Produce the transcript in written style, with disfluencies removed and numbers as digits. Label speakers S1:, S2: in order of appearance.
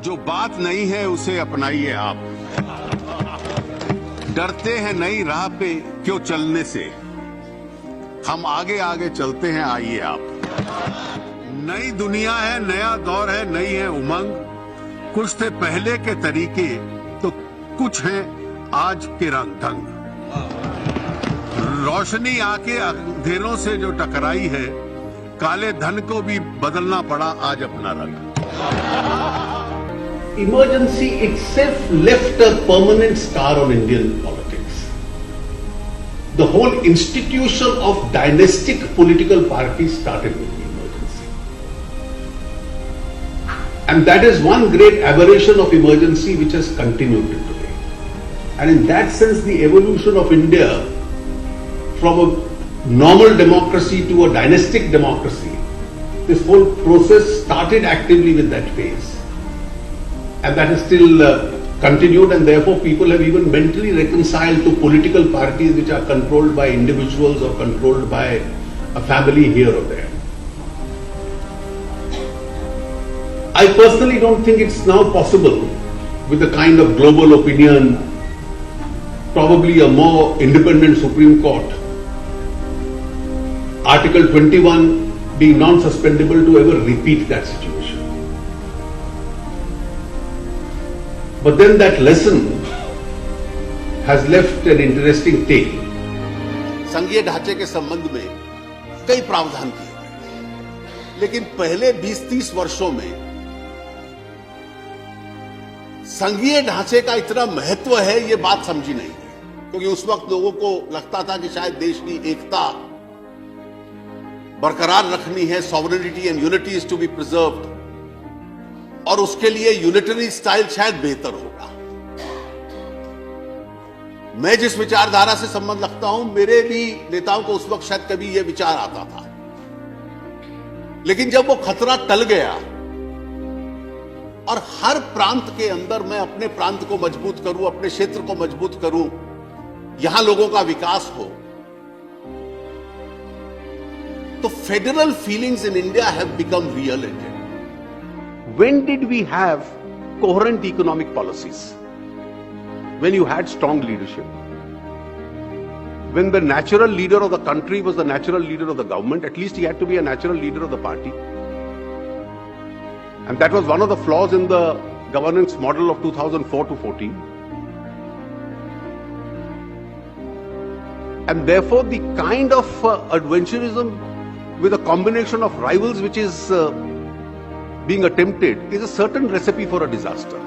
S1: जो बात नहीं है उसे अपनाइए आप। डरते हैं नई राह पे क्यों चलने से, हम आगे आगे चलते हैं, आइए आप। नई दुनिया है, नया दौर है, नई है उमंग। कुछ थे पहले के तरीके तो कुछ हैं आज के रंग ढंग। रोशनी आके अंधेरों से जो टकराई है, काले धन को भी बदलना पड़ा आज अपना रंग।
S2: Emergency itself left a permanent scar on Indian politics. The whole institution of dynastic political parties started with the emergency. And that is one great aberration of emergency which has continued till today. And in that sense, the evolution of India from a normal democracy to a dynastic democracy, this whole process started actively with that phase. And that is still continued, and therefore people have even mentally reconciled to political parties which are controlled by individuals or controlled by a family here or there. I personally don't think it's now possible with the kind of global opinion, probably a more independent Supreme Court, Article 21 being non-suspendable, to ever repeat that situation. But then that lesson has left an interesting tale.
S3: संघीय ढांचे के संबंध में कई प्रावधान किए गए, लेकिन पहले 20-30 वर्षों में संघीय ढांचे का इतना महत्व है ये बात समझी नहीं गई, क्योंकि उस वक्त लोगों को लगता था कि शायद देश की एकता बरकरार रखनी है, sovereignty and unity is to be preserved, और उसके लिए यूनिटरी स्टाइल शायद बेहतर होगा। मैं जिस विचारधारा से संबंध रखता हूं, मेरे भी नेताओं को उस वक्त शायद कभी यह विचार आता था, लेकिन जब वो खतरा टल गया और हर प्रांत के अंदर मैं अपने प्रांत को मजबूत करूं, अपने क्षेत्र को मजबूत करूं, यहां लोगों का विकास हो, तो federal feelings in India have become real again.
S2: When did we have coherent economic policies? When you had strong leadership. When the natural leader of the country was the natural leader of the government, at least he had to be a natural leader of the party. And that was one of the flaws in the governance model of 2004 to 14. And therefore the kind of adventurism with a combination of rivals which is being attempted is a certain recipe for a disaster.